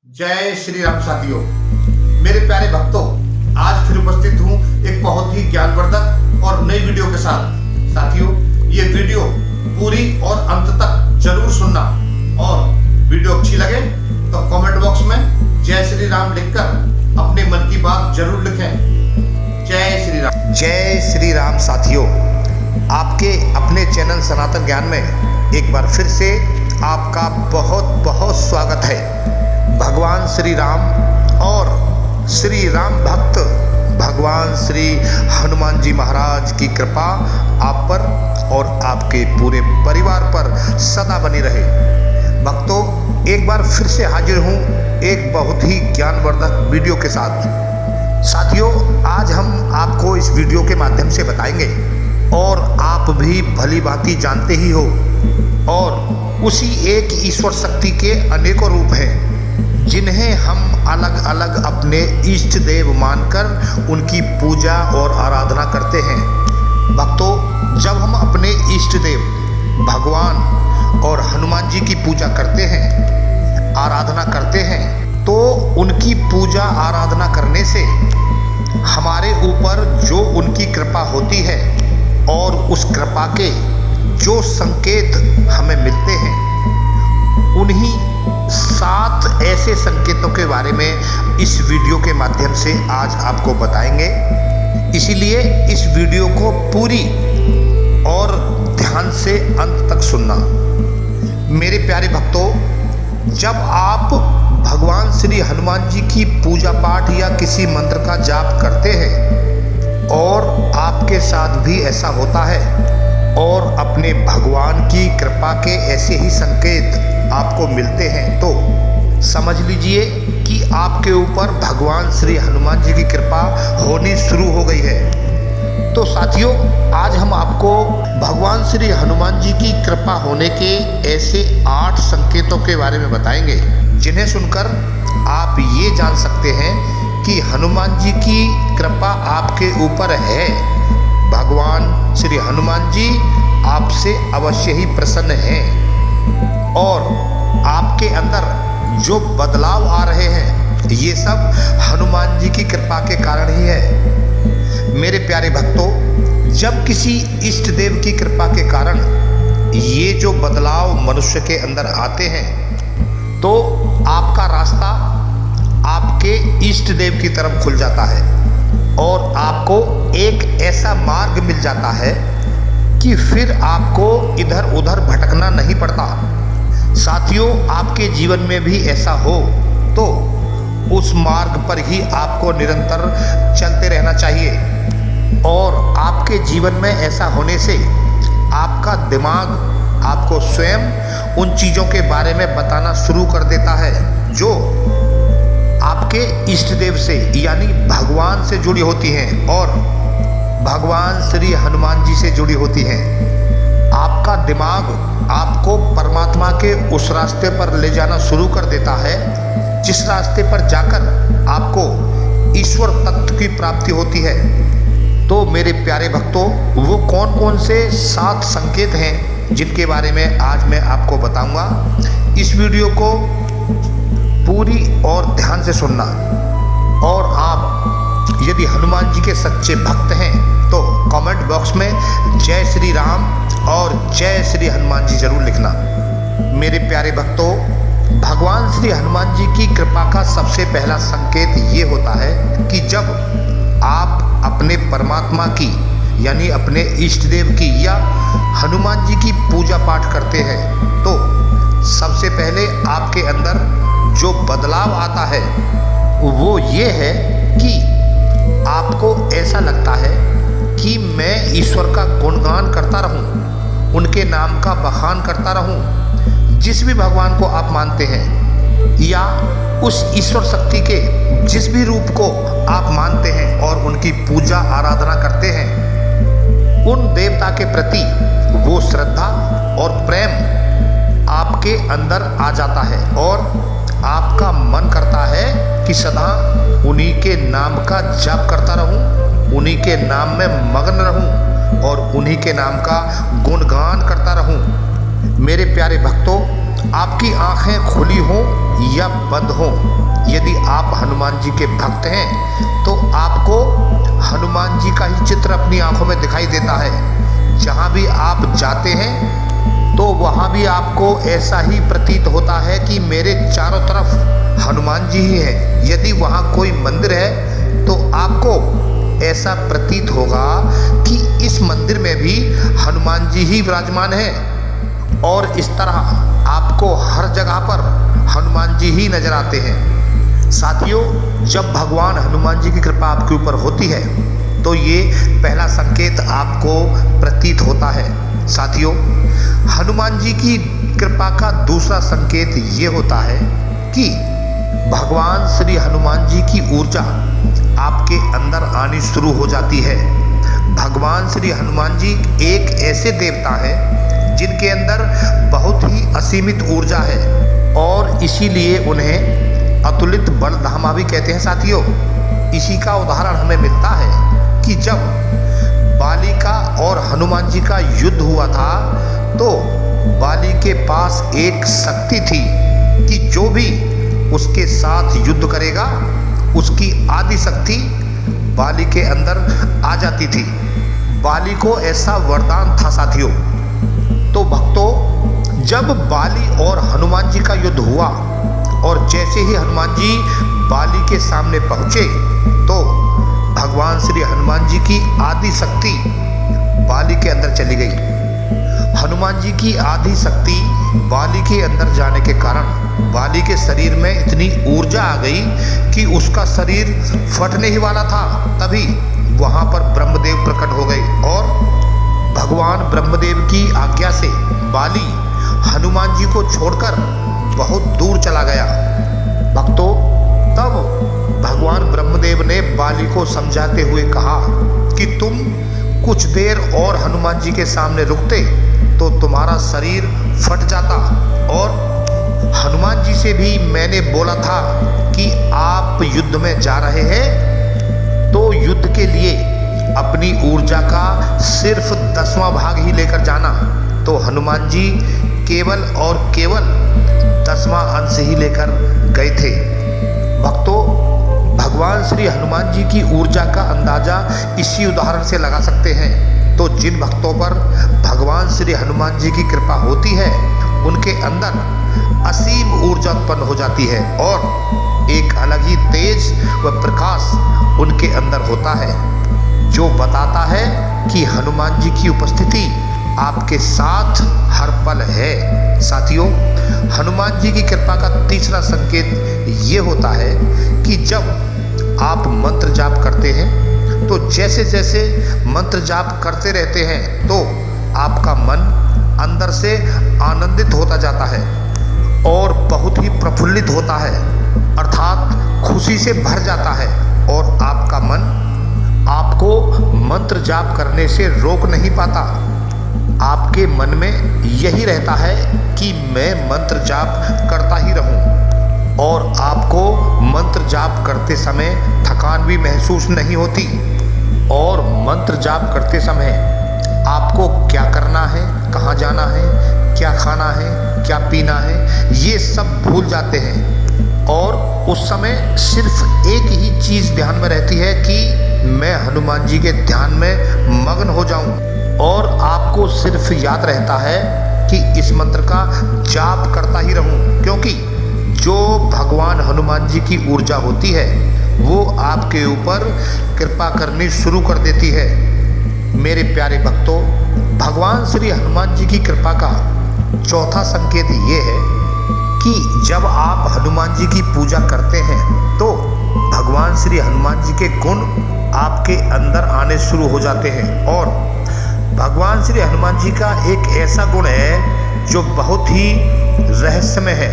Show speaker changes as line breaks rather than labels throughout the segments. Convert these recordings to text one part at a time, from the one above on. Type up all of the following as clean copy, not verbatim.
जय श्री राम साथियों, मेरे प्यारे भक्तों, आज फिर उपस्थित हूँ एक बहुत ही ज्ञानवर्धक और नई वीडियो के साथ। साथियों, ये वीडियो पूरी और अंत तक जरूर सुनना और वीडियो अच्छी लगे तो कमेंट बॉक्स में जय श्री राम लिखकर अपने मन की बात जरूर लिखें। जय श्री राम।
जय श्री राम साथियों, आपके अपने चैनल सनातन ज्ञान में एक बार फिर से आपका बहुत बहुत स्वागत है। भगवान श्री राम और श्री राम भक्त भगवान श्री हनुमान जी महाराज की कृपा आप पर और आपके पूरे परिवार पर सदा बनी रहे। भक्तों, एक बार फिर से हाजिर हूँ एक बहुत ही ज्ञानवर्धक वीडियो के साथ। साथियों, आज हम आपको इस वीडियो के माध्यम से बताएंगे और आप भी भली भांति जानते ही हो, और उसी एक ईश्वर शक्ति के अनेकों रूप हैं जिन्हें हम अलग अलग अपने इष्ट देव मानकर उनकी पूजा और आराधना करते हैं। भक्तों, जब हम अपने इष्ट देव भगवान और हनुमान जी की पूजा करते हैं, आराधना करते हैं, तो उनकी पूजा आराधना करने से हमारे ऊपर जो उनकी कृपा होती है और उस कृपा के जो संकेत हमें मिलते हैं, उन्हीं 7 ऐसे संकेतों के बारे में इस वीडियो के माध्यम से आज आपको बताएंगे। इसीलिए इस वीडियो को पूरी और ध्यान से अंत तक सुनना। मेरे प्यारे भक्तों, जब आप भगवान श्री हनुमान जी की पूजा पाठ या किसी मंत्र का जाप करते हैं और आपके साथ भी ऐसा होता है और अपने भगवान की कृपा के ऐसे ही संकेत आपको मिलते हैं, तो समझ लीजिए कि आपके ऊपर भगवान श्री हनुमान जी की कृपा होनी शुरू हो गई है। तो साथियों, आज हम आपको भगवान श्री हनुमान जी की कृपा होने के ऐसे 8 संकेतों के बारे में बताएंगे, जिन्हें सुनकर आप ये जान सकते हैं कि हनुमान जी की कृपा आपके ऊपर है। भगवान श्री हनुमान जी आपसे अवश्य ही प्रसन्न हैं और आपके अंदर जो बदलाव आ रहे हैं, ये सब हनुमान जी की कृपा के कारण ही है। मेरे प्यारे भक्तों, जब किसी इष्ट देव की कृपा के कारण ये जो बदलाव मनुष्य के अंदर आते हैं, तो आपका रास्ता आपके इष्ट देव की तरफ खुल जाता है और आपको एक ऐसा मार्ग मिल जाता है कि फिर आपको इधर उधर भटकना नहीं पड़ता। साथियों, आपके जीवन में भी ऐसा हो तो उस मार्ग पर ही आपको निरंतर चलते रहना चाहिए, और आपके जीवन में ऐसा होने से आपका दिमाग आपको स्वयं उन चीज़ों के बारे में बताना शुरू कर देता है जो आपके इष्ट देव से यानी भगवान से जुड़ी होती हैं और भगवान श्री हनुमान जी से जुड़ी होती हैं। आपका दिमाग आपको परमात्मा के उस रास्ते पर ले जाना शुरू कर देता है जिस रास्ते पर जाकर आपको ईश्वर तत्व की प्राप्ति होती है। तो मेरे प्यारे भक्तों, वो कौन कौन से 7 संकेत हैं जिनके बारे में आज मैं आपको बताऊंगा। इस वीडियो को पूरी और ध्यान से सुनना, और आप यदि हनुमान जी के सच्चे भक्त हैं तो कमेंट बॉक्स में जय श्री राम और जय श्री हनुमान जी जरूर लिखना। मेरे प्यारे भक्तों, भगवान श्री हनुमान जी की कृपा का सबसे पहला संकेत ये होता है कि जब आप अपने परमात्मा की यानी अपने इष्ट देव की या हनुमान जी की पूजा पाठ करते हैं, तो सबसे पहले आपके अंदर जो बदलाव आता है वो ये है कि आपको ऐसा लगता है कि मैं ईश्वर का गुणगान करता रहूं, उनके नाम का बखान करता रहूं। जिस भी भगवान को आप मानते हैं या उस ईश्वर शक्ति के जिस भी रूप को आप मानते हैं और उनकी पूजा आराधना करते हैं, उन देवता के प्रति वो श्रद्धा और प्रेम आपके अंदर आ जाता है और आपका मन करता है कि सदा उन्हीं के नाम का जाप करता रहूं, उन्हीं के नाम में मग्न रहूं और उन्हीं के नाम का गुणगान करता रहूं। मेरे प्यारे भक्तों, आपकी आंखें खुली हों या बंद हों, यदि आप हनुमान जी के भक्त हैं तो आपको हनुमान जी का ही चित्र अपनी आंखों में दिखाई देता है। जहाँ भी आप जाते हैं तो वहाँ भी आपको ऐसा ही प्रतीत होता है कि मेरे चारों तरफ हनुमान जी ही हैं। यदि वहाँ कोई मंदिर है तो आपको ऐसा प्रतीत होगा कि इस मंदिर में भी हनुमान जी ही विराजमान हैं। और इस तरह आपको हर जगह पर हनुमान जी ही नजर आते हैं। साथियों, जब भगवान हनुमान जी की कृपा आपके ऊपर होती है तो ये पहला संकेत आपको प्रतीत होता है। साथियों, हनुमान जी की कृपा का दूसरा संकेत ये होता है कि भगवान श्री हनुमान जी की ऊर्जा आपके अंदर आनी शुरू हो जाती है। भगवान श्री हनुमान जी एक ऐसे देवता हैं जिनके अंदर बहुत ही असीमित ऊर्जा है और इसीलिए उन्हें अतुलित बलधामा भी कहते हैं। साथियों, इसी का उदाहरण हमें मिलता है कि जब बाली का और हनुमान जी का युद्ध हुआ था तो बाली के पास एक शक्ति थी कि जो भी उसके साथ युद्ध करेगा उसकी आदि शक्ति बाली के अंदर आ जाती थी। बाली को ऐसा वरदान था। साथियों, तो भक्तों, जब बाली और हनुमान जी का युद्ध हुआ और जैसे ही हनुमान जी बाली के सामने पहुंचे तो भगवान श्री हनुमान जी की आदि शक्ति बाली के अंदर चली गई। हनुमान जी की आदि शक्ति बाली के अंदर जाने के कारण बाली के शरीर में इतनी ऊर्जा आ गई कि उसका शरीर फटने ही वाला था। तभी वहां पर ब्रह्मदेव प्रकट हो गए और भगवान ब्रह्मदेव की आज्ञा से बाली हनुमान जी को छोड़कर बहुत दूर चला गया। भक्तों, तब भगवान ब्रह्मदेव ने बाली को समझाते हुए कहा कि तुम कुछ देर और हनुमान जी के सामने रुकते तो तुम्हारा शरीर फट जाता। और हनुमान जी से भी मैंने बोला था कि आप युद्ध में जा रहे हैं तो युद्ध के लिए अपनी ऊर्जा का सिर्फ 10वां भाग ही लेकर जाना। तो हनुमान जी केवल और केवल 10वां अंश ही लेकर गए थे। भक्तों, भगवान श्री हनुमान जी की ऊर्जा का अंदाजा इसी उदाहरण से लगा सकते हैं। तो जिन भक्तों पर भगवान श्री हनुमान जी की कृपा होती है उनके अंदर असीम ऊर्जा उत्पन्न हो जाती है और एक अलग ही तेज व प्रकाश उनके अंदर होता है जो बताता है कि हनुमान जी की उपस्थिति आपके साथ हर पल है। साथियों, हनुमान जी की कृपा का तीसरा संकेत ये होता है कि जब आप मंत्र जाप करते हैं तो जैसे जैसे मंत्र जाप करते रहते हैं तो आपका मन अंदर से आनंदित होता जाता है और बहुत ही प्रफुल्लित होता है, अर्थात खुशी से भर जाता है और आपका मन आपको मंत्र जाप करने से रोक नहीं पाता। आपके मन में यही रहता है कि मैं मंत्र जाप करता ही रहूं और आपको मंत्र जाप करते समय थकान भी महसूस नहीं होती और मंत्र जाप करते समय आपको क्या करना है, कहाँ जाना है, क्या खाना है, क्या पीना है, ये सब भूल जाते हैं और उस समय सिर्फ एक ही चीज़ ध्यान में रहती है कि मैं हनुमान जी के ध्यान में मग्न हो जाऊं और आपको सिर्फ याद रहता है कि इस मंत्र का जाप करता ही रहूं, क्योंकि जो भगवान हनुमान जी की ऊर्जा होती है वो आपके ऊपर कृपा करनी शुरू कर देती है। मेरे प्यारे भक्तों, भगवान श्री हनुमान जी की कृपा का चौथा संकेत ये है कि जब आप हनुमान जी की पूजा करते हैं तो भगवान श्री हनुमान जी के गुण आपके अंदर आने शुरू हो जाते हैं। और भगवान श्री हनुमान जी का एक ऐसा गुण है जो बहुत ही रहस्यमय है,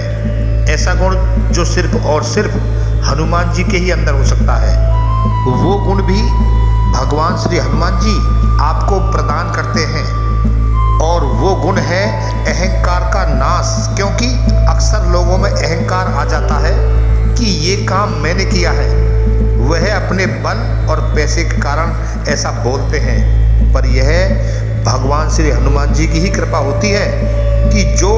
ऐसा गुण जो सिर्फ और सिर्फ हनुमान जी के ही अंदर हो सकता है। वो गुण भी भगवान श्री हनुमान जी आपको प्रदान करते हैं और वो गुण है अहंकार का नाश। क्योंकि अक्सर लोगों में अहंकार आ जाता है कि ये काम मैंने किया है, वह अपने बल और पैसे के कारण ऐसा बोलते हैं, पर यह भगवान श्री हनुमान जी की ही कृपा होती है कि जो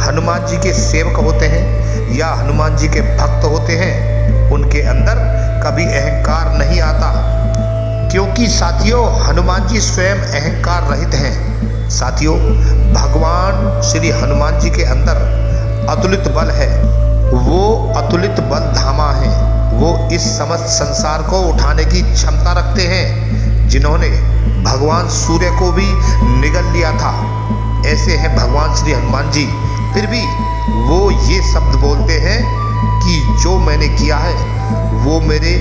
हनुमान जी के सेवक होते हैं या हनुमान जी के भक्त होते हैं, उनके अंदर कभी अहंकार नहीं आता, क्योंकि साथियों हनुमान जी स्वयं अहंकार रहित हैं। साथियों भगवान श्री हनुमान जी के अंदर अतुलित बल है, वो अतुलित बल धामा है, वो इस समस्त संसार को उठाने की क्षमता रखते हैं, जिन्होंने भगवान सूर्य को भी निगल लिया था। ऐसे हैं भगवान श्री हनुमान जी, फिर भी वो ये शब्द बोलते हैं कि जो मैंने किया है वो मेरे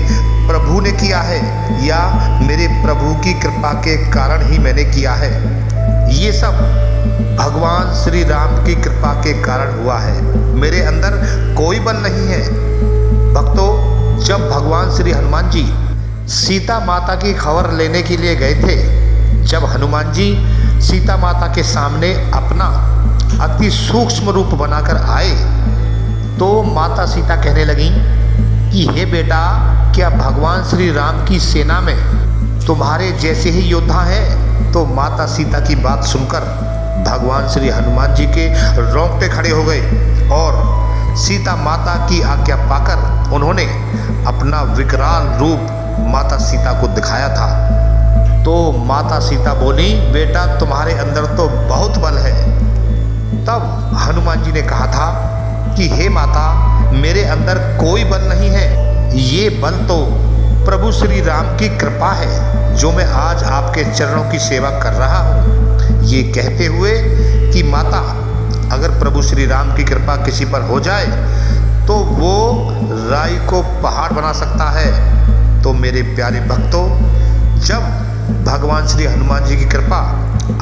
प्रभु ने किया है या मेरे प्रभु की कृपा के कारण ही मैंने किया है। ये सब भगवान श्री राम की कृपा के कारण हुआ है, मेरे अंदर कोई बल नहीं है। भक्तों, जब भगवान श्री हनुमान जी सीता माता की खबर लेने के लिए गए थे, जब हनुमान जी सीता माता के सामने अपना अति सूक्ष्म रूप बनाकर आए, तो माता सीता कहने लगी कि हे बेटा, क्या भगवान श्री राम की सेना में तुम्हारे जैसे ही योद्धा हैं? तो माता सीता की बात सुनकर भगवान श्री हनुमान जी के रोंगटे खड़े हो गए और सीता माता की आज्ञा पाकर उन्होंने अपना विकराल रूप माता सीता को दिखाया था। तो माता सीता बोली, बेटा तुम्हारे अंदर तो बहुत बल है। तब हनुमान जी ने कहा था कि हे माता, मेरे अंदर कोई बल नहीं है, ये बल तो प्रभु श्री राम की कृपा है, जो मैं आज आपके चरणों की सेवा कर रहा हूँ। ये कहते हुए कि माता, अगर प्रभु श्री राम की कृपा किसी पर हो जाए तो वो राई को पहाड़ बना सकता है। तो मेरे प्यारे भक्तों, जब भगवान श्री हनुमान जी की कृपा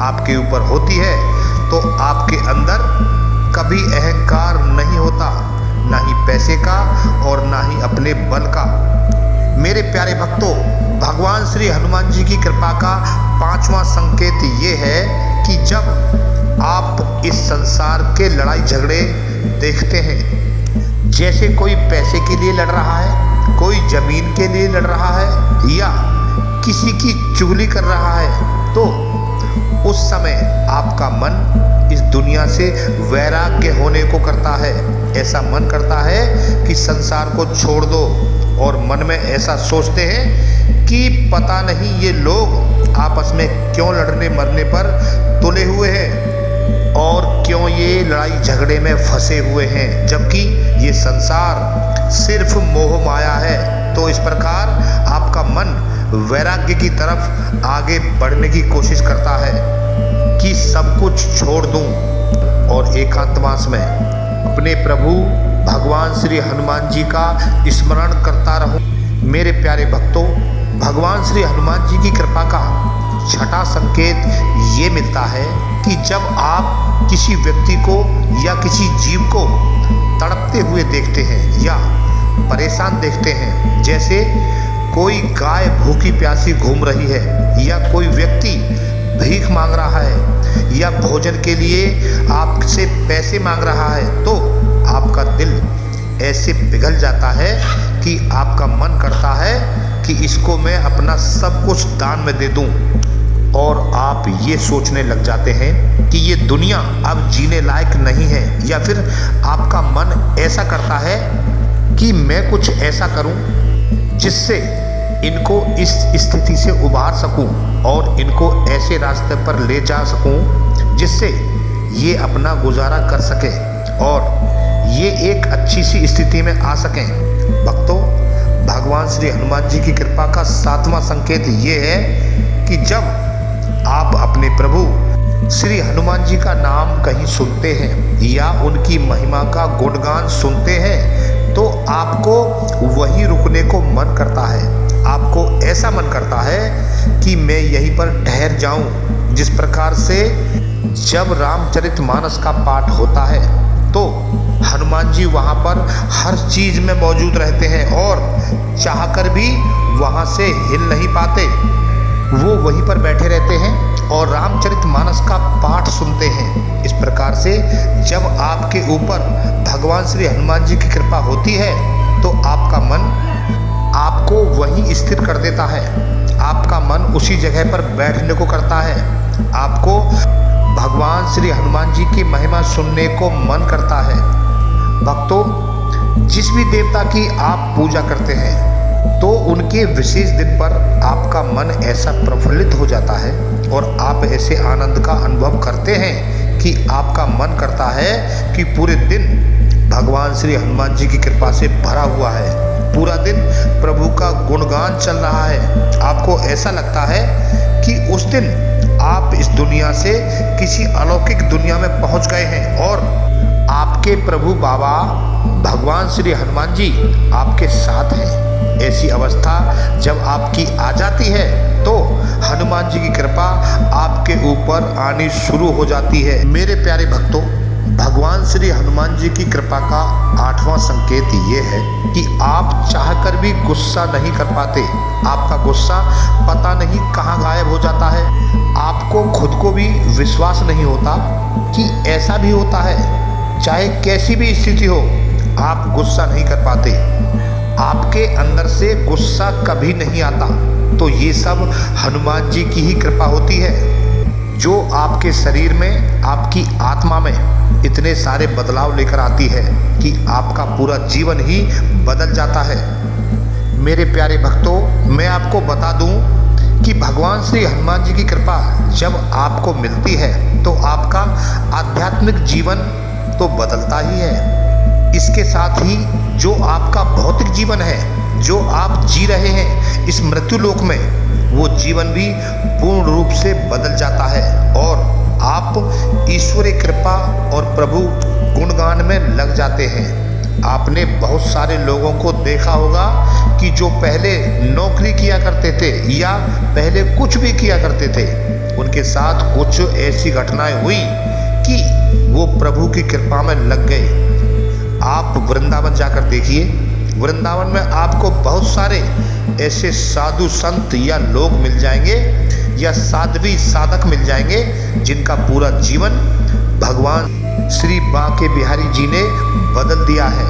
आपके ऊपर होती है तो आपके अंदर कभी अहंकार नहीं होता, ना ही पैसे का और ना ही अपने बल का। मेरे प्यारे भक्तों, भगवान श्री हनुमान जी की कृपा का पांचवा संकेत ये है कि जब आप इस संसार के लड़ाई झगड़े देखते हैं, जैसे कोई पैसे के लिए लड़ रहा है, कोई जमीन के लिए लड़ रहा है या किसी की चुगली कर रहा है, तो उस समय आपका मन इस दुनिया से वैराग्य होने को करता है। ऐसा मन करता है कि संसार को छोड़ दो, और मन में ऐसा सोचते हैं कि पता नहीं ये लोग आपस में क्यों लड़ने मरने पर तुले हुए हैं और क्यों ये लड़ाई झगड़े में फंसे हुए हैं, जबकि ये संसार सिर्फ मोह माया है। तो इस प्रकार आपका मन वैराग्य की तरफ आगे बढ़ने की कोशिश करता है कि सब कुछ छोड़ दूं और एकांतवास में अपने प्रभु भगवान श्री हनुमान जी का स्मरण करता रहूं। मेरे प्यारे भक्तों, भगवान श्री हनुमान जी की कृपा का छठा संकेत ये मिलता है कि जब आप किसी व्यक्ति को या किसी जीव को तड़पते हुए देखते हैं या परेशान देखते हैं, जैसे कोई गाय भूखी प्यासी घूम रही है या कोई व्यक्ति भीख मांग रहा है या भोजन के लिए आपसे पैसे मांग रहा है, तो आपका दिल ऐसे पिघल जाता है कि आपका मन करता है कि इसको मैं अपना सब कुछ दान में दे दूं, और आप ये सोचने लग जाते हैं कि ये दुनिया अब जीने लायक नहीं है, या फिर आपका मन ऐसा करता है कि मैं कुछ ऐसा करूं जिससे इनको इस स्थिति से उबार सकूं और इनको ऐसे रास्ते पर ले जा सकूं जिससे ये अपना गुजारा कर सके और ये एक अच्छी सी स्थिति में आ सकें। भक्तों, भगवान श्री हनुमान जी की कृपा का सातवां संकेत ये है कि जब आप अपने प्रभु श्री हनुमान जी का नाम कहीं सुनते हैं या उनकी महिमा का गुणगान सुनते हैं, तो आपको वहीं रुकने को मन करता है। आपको ऐसा मन करता है कि मैं यहीं पर ठहर जाऊं। जिस प्रकार से जब रामचरितमानस का पाठ होता है तो हनुमान जी वहां पर हर चीज में मौजूद रहते हैं और चाहकर भी वहां से हिल नहीं पाते, वो वहीं पर बैठे रहते हैं और रामचरितमानस का पाठ सुनते हैं। इस प्रकार से जब आपके ऊपर भगवान श्री हनुमान जी की कृपा होती है तो आपका मन आपको वहीं स्थिर कर देता है, आपका मन उसी जगह पर बैठने को करता है, आपको भगवान श्री हनुमान जी की महिमा सुनने को मन करता है। भक्तों, जिस भी देवता की आप पूजा करते हैं तो उनके विशेष दिन पर आपका मन ऐसा प्रफुल्लित हो जाता है और आप ऐसे आनंद का अनुभव करते हैं कि आपका मन करता है कि पूरे दिन भगवान श्री हनुमान जी की कृपा से भरा हुआ है। पूरा दिन प्रभु का गुणगान चल रहा है। आपको ऐसा लगता है कि उस दिन आप इस दुनिया से किसी अलौकिक दुनिया में पहुंच गए हैं और आपके प्रभु बाबा भगवान श्री हनुमान जी आपके साथ हैं। ऐसी अवस्था जब आपकी आ जाती है तो हनुमान जी की कृपा आपके ऊपर आनी शुरू हो जाती है। मेरे प्यारे भक्तों, भगवान श्री हनुमान जी की कृपा का 8वां संकेत ये है कि आप चाहकर भी गुस्सा नहीं कर पाते। आपका गुस्सा पता नहीं कहाँ गायब हो जाता है। आपको खुद को भी विश्वास नहीं होता कि ऐसा भी होता है। चाहे कैसी भी स्थिति हो, आप गुस्सा नहीं कर पाते। आपके अंदर से गुस्सा कभी नहीं आता। तो ये सब हनुमान जी की ही कृपा होती है जो आपके शरीर में, आपकी आत्मा में इतने सारे बदलाव लेकर आती है कि आपका पूरा जीवन ही बदल जाता है। मेरे प्यारे भक्तों, मैं आपको बता दूं कि भगवान श्री हनुमान जी की कृपा जब आपको मिलती है तो आपका आध्यात्मिक जीवन तो बदलता ही है। इसके साथ ही जो आपका भौतिक जीवन है, जो आप जी रहे हैं इस मृत्यु लोक में, वो जीवन भी पूर्ण रूप से बदल जाता है और आप ईश्वरीय कृपा और प्रभु गुणगान में लग जाते हैं। आपने बहुत सारे लोगों को देखा होगा कि जो पहले नौकरी किया करते थे या पहले कुछ भी किया करते थे, उनके साथ कुछ ऐसी घटनाएं हुई कि वो प्रभु की कृपा में लग गए। आप वृंदावन जाकर देखिए, वृंदावन में आपको बहुत सारे ऐसे साधु संत या लोग मिल जाएंगे या साध्वी साधक मिल जाएंगे जिनका पूरा जीवन भगवान श्री बांके बिहारी जी ने बदल दिया है।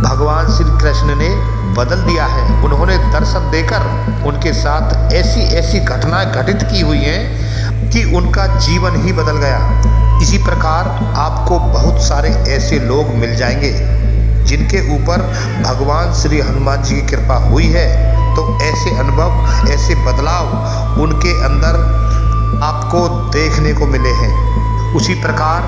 भगवान श्री कृष्ण ने बदल दिया है। उन्होंने दर्शन देकर उनके साथ ऐसी ऐसी घटनाएं घटित की हुई हैं कि उनका जीवन ही बदल गया। इसी प्रकार आपको बहुत सारे ऐसे लोग मिल जाएंगे जिनके ऊपर भगवान श्री हनुमान जी की कृपा हुई है। तो ऐसे अनुभव, ऐसे बदलाव उनके अंदर आपको देखने को मिले हैं। उसी प्रकार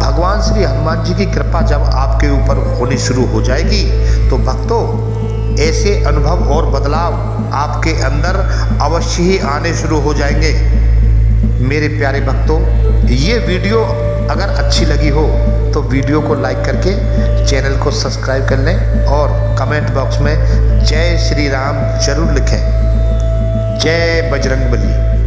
भगवान श्री हनुमान जी की कृपा जब आपके ऊपर होनी शुरू हो जाएगी तो भक्तों, ऐसे अनुभव और बदलाव आपके अंदर अवश्य ही आने शुरू हो जाएंगे। मेरे प्यारे भक्तों, ये वीडियो अगर अच्छी लगी हो तो वीडियो को लाइक करके चैनल को सब्सक्राइब कर लें और कमेंट बॉक्स में जय श्री राम जरूर लिखें। जय बजरंगबली।